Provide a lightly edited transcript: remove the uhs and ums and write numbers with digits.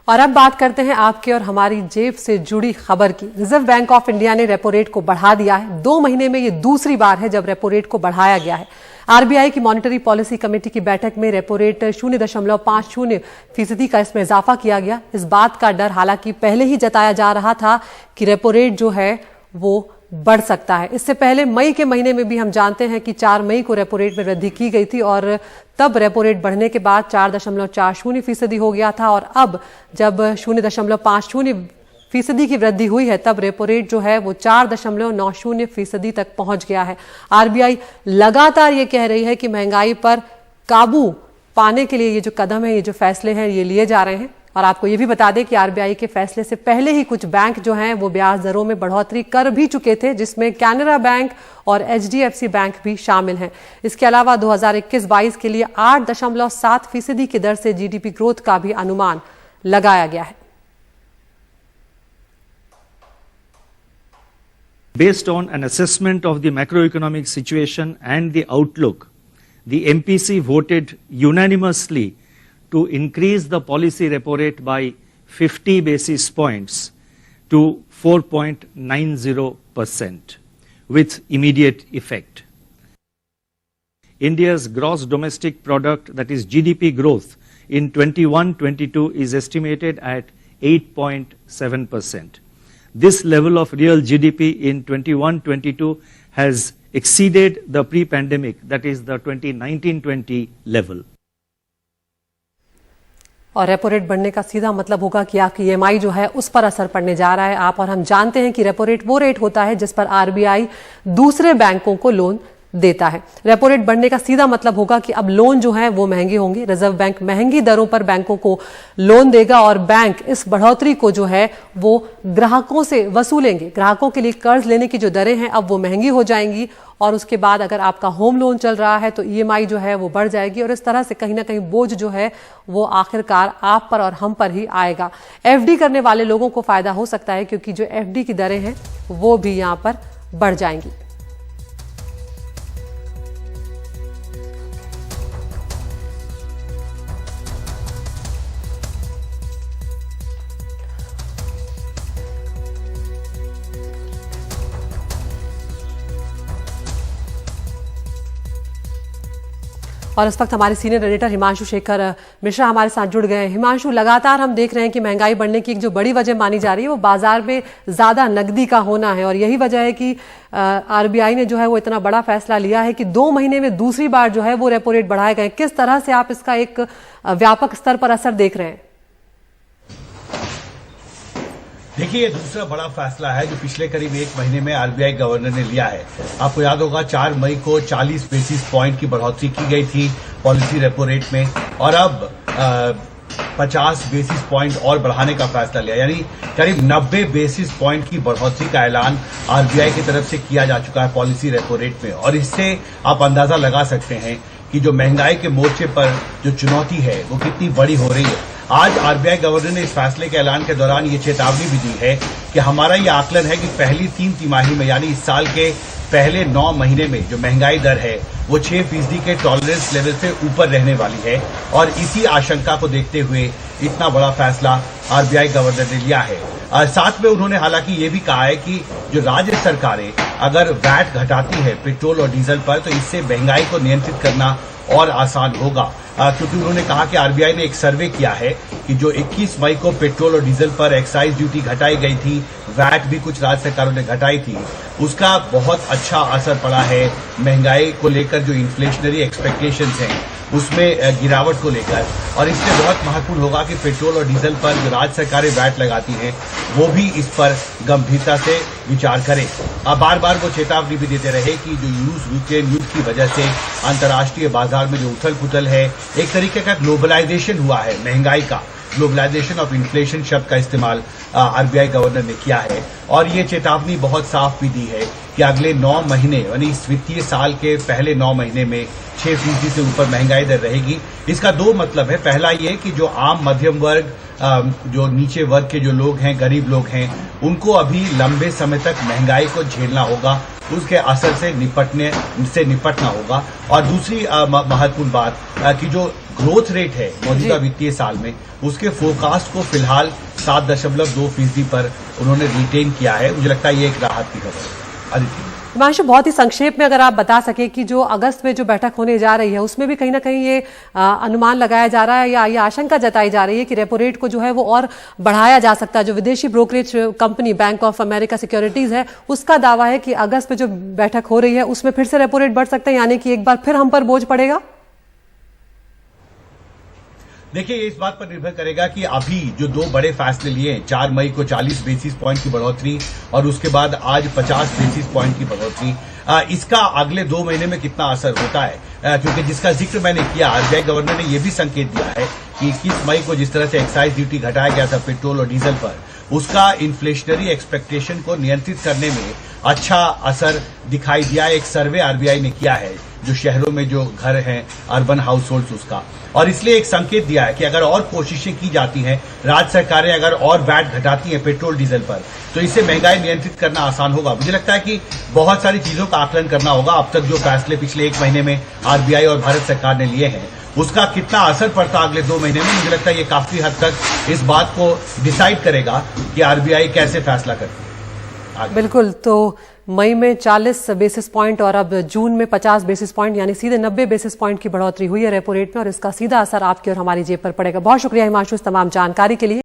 और अब बात करते हैं आपके और हमारी जेब से जुड़ी खबर की। रिजर्व बैंक ऑफ इंडिया ने रेपो रेट को बढ़ा दिया है। 2 महीने में ये दूसरी बार है जब रेपो रेट को बढ़ाया गया है। आरबीआई की मॉनेटरी पॉलिसी कमेटी की बैठक में रेपो रेट 0.50% का इसमें इजाफा किया गया। इस बात का डर हालांकि पहले ही जताया जा रहा था कि रेपो रेट जो है वो बढ़ सकता है। इससे पहले मई के महीने में भी हम जानते हैं कि 4 मई को रेपो रेट में वृद्धि की गई थी और तब रेपो रेट बढ़ने के बाद 4.40% हो गया था और अब जब 0.50% की वृद्धि हुई है तब रेपो रेट जो है वो 4.90% तक पहुंच गया है। आरबीआई लगातार ये कह रही है कि महंगाई पर काबू पाने के लिए ये जो कदम है, ये जो फैसले हैं, ये लिए जा रहे हैं। और आपको ये भी बता दें कि आरबीआई के फैसले से पहले ही कुछ बैंक जो हैं वो ब्याज दरों में बढ़ोतरी कर भी चुके थे, जिसमें कैनरा बैंक और एचडीएफसी बैंक भी शामिल हैं। इसके अलावा 2021-22 के लिए 8.7% की दर से जीडीपी ग्रोथ का भी अनुमान लगाया गया है। Based on an assessment of the macroeconomic situation and the outlook, the MPC voted unanimously to increase the policy repo rate by 50 basis points to 4.90% with immediate effect. India's gross domestic product, that is GDP growth, in 21-22 is estimated at 8.7%. This level of real GDP in 21-22 has exceeded the pre-pandemic, that is the 2019-20 level. और repo rate बढ़ने का सीधा मतलब होगा कि आपकी EMI जो है उस पर असर पड़ने जा रहा है। आप और हम जानते हैं कि रेपो रेट वो रेट होता है जिस पर आरबीआई दूसरे बैंकों को लोन देता है। रेपो रेट बढ़ने का सीधा मतलब होगा कि अब लोन जो है वो महंगे होंगे। रिजर्व बैंक महंगी दरों पर बैंकों को लोन देगा और बैंक इस बढ़ोतरी को जो है वो ग्राहकों से वसूलेंगे। ग्राहकों के लिए कर्ज लेने की जो दरें हैं अब वो महंगी हो जाएंगी और उसके बाद अगर आपका होम लोन चल रहा है तो ईएमआई जो है वो बढ़ जाएगी और इस तरह से कहीं ना कहीं बोझ जो है वो आखिरकार आप पर और हम पर ही आएगा। एफडी करने वाले लोगों को फायदा हो सकता है क्योंकि जो एफडी की दरें हैं वो भी यहां पर बढ़ जाएंगी। और इस वक्त हमारे सीनियर एडिटर हिमांशु शेखर मिश्रा हमारे साथ जुड़ गए हैं। हिमांशु, लगातार हम देख रहे हैं कि महंगाई बढ़ने की एक जो बड़ी वजह मानी जा रही है वो बाजार में ज्यादा नकदी का होना है और यही वजह है कि आरबीआई ने जो है वो इतना बड़ा फैसला लिया है कि 2 महीने में दूसरी बार जो है वो रेपो रेट बढ़ाए गए। किस तरह से आप इसका एक व्यापक स्तर पर असर देख रहे हैं? देखिए, ये दूसरा बड़ा फैसला है जो पिछले करीब 1 महीने में आरबीआई गवर्नर ने लिया है। आपको याद होगा 4 मई को 40 बेसिस पॉइंट की बढ़ोतरी की गई थी पॉलिसी रेपो रेट में और अब 50 बेसिस पॉइंट और बढ़ाने का फैसला लिया, यानी करीब 90 बेसिस पॉइंट की बढ़ोतरी का ऐलान आरबीआई की तरफ से किया जा चुका है पॉलिसी रेपो रेट में। और इससे आप अंदाजा लगा सकते हैं कि जो महंगाई के मोर्चे पर जो चुनौती है वो कितनी बड़ी हो रही है। आज आरबीआई गवर्नर ने इस फैसले के ऐलान के दौरान ये चेतावनी भी दी है कि हमारा ये आकलन है कि पहली 3 तिमाही में, यानी इस साल के पहले 9 महीने में जो महंगाई दर है वो 6% के टॉलरेंस लेवल से ऊपर रहने वाली है और इसी आशंका को देखते हुए इतना बड़ा फैसला आरबीआई गवर्नर ने लिया है। साथ में उन्होंने हालांकि ये भी कहा है कि जो राज्य सरकारें अगर वैट घटाती है पेट्रोल और डीजल पर तो इससे महंगाई को नियंत्रित करना और आसान होगा, क्योंकि उन्होंने कहा कि आरबीआई ने एक सर्वे किया है कि जो 21 मई को पेट्रोल और डीजल पर एक्साइज ड्यूटी घटाई गई थी, वैट भी कुछ राज्य सरकारों ने घटाई थी, उसका बहुत अच्छा असर पड़ा है महंगाई को लेकर। जो इन्फ्लेशनरी एक्सपेक्टेशंस हैं उसमें गिरावट को लेकर, और इससे बहुत महत्वपूर्ण होगा कि पेट्रोल और डीजल पर जो राज्य सरकारें वैट लगाती हैं वो भी इस पर गंभीरता से विचार करें। बार बार वो चेतावनी भी देते रहे कि जो यूक्रेन युद्ध की वजह से अंतर्राष्ट्रीय बाजार में जो उथल पुथल है, एक तरीके का ग्लोबलाइजेशन हुआ है महंगाई का, ग्लोबलाइजेशन ऑफ इन्फ्लेशन शब्द का इस्तेमाल आरबीआई गवर्नर ने किया है। और ये चेतावनी बहुत साफ भी दी है कि अगले 9 महीने, यानी इस वित्तीय साल के पहले 9 महीने में 6% से ऊपर महंगाई दर रहेगी। इसका दो मतलब है। पहला ये कि जो आम मध्यम वर्ग, जो नीचे वर्ग के जो लोग हैं, गरीब लोग हैं, उनको अभी लंबे समय तक महंगाई को झेलना होगा, उसके असर से निपटना होगा। और दूसरी महत्वपूर्ण बात कि जो ग्रोथ रेट है मौजूदा वित्तीय साल में, उसके फोरकास्ट को फिलहाल 7.2% पर उन्होंने रिटेन किया है। मुझे लगता है ये एक राहत की खबर है। आदित्य, हिमांशु, बहुत ही संक्षेप में अगर आप बता सके कि जो अगस्त में जो बैठक होने जा रही है उसमें भी कहीं ना कहीं ये अनुमान लगाया जा रहा है या ये आशंका जताई जा रही है कि रेपो रेट को जो है वो और बढ़ाया जा सकता है। जो विदेशी brokerage company bank of America securities है, उसका दावा है कि अगस्त में जो बैठक हो रही है उसमें फिर से रेपो रेट बढ़ सकता है, यानी कि एक बार फिर हम पर बोझ पड़ेगा। देखिए, ये इस बात पर निर्भर करेगा कि अभी जो दो बड़े फैसले लिए, 4 मई को 40 बेसिस पॉइंट की बढ़ोतरी और उसके बाद आज 50 बेसिस पॉइंट की बढ़ोतरी, इसका अगले 2 महीने में कितना असर होता है, क्योंकि जिसका जिक्र मैंने किया, आरबीआई गवर्नर ने यह भी संकेत दिया है कि 21 मई को जिस तरह से एक्साइज ड्यूटी घटाया गया था पेट्रोल और डीजल पर, उसका इन्फ्लेशनरी एक्सपेक्टेशन को नियंत्रित करने में अच्छा असर दिखाई दिया। एक सर्वे आरबीआई ने किया है जो शहरों में जो घर हैं, अर्बन हाउस होल्ड्स, उसका, और इसलिए एक संकेत दिया है कि अगर और कोशिशें की जाती हैं, राज्य सरकारें अगर और वैट घटाती हैं पेट्रोल डीजल पर, तो इससे महंगाई नियंत्रित करना आसान होगा। मुझे लगता है कि बहुत सारी चीजों का आकलन करना होगा। अब तक जो फैसले पिछले 1 महीने में आरबीआई और भारत सरकार ने लिए हैं, उसका कितना असर पड़ता अगले 2 महीने में, मुझे लगता है ये काफी हद तक इस बात को डिसाइड करेगा कि आरबीआई कैसे फैसला करती है। बिल्कुल, तो मई में 40 बेसिस पॉइंट और अब जून में 50 बेसिस पॉइंट, यानी सीधे 90 बेसिस पॉइंट की बढ़ोतरी हुई है रेपो रेट में, और इसका सीधा असर आपकी और हमारी जेब पर पड़ेगा। बहुत शुक्रिया हिमांशु इस तमाम जानकारी के लिए।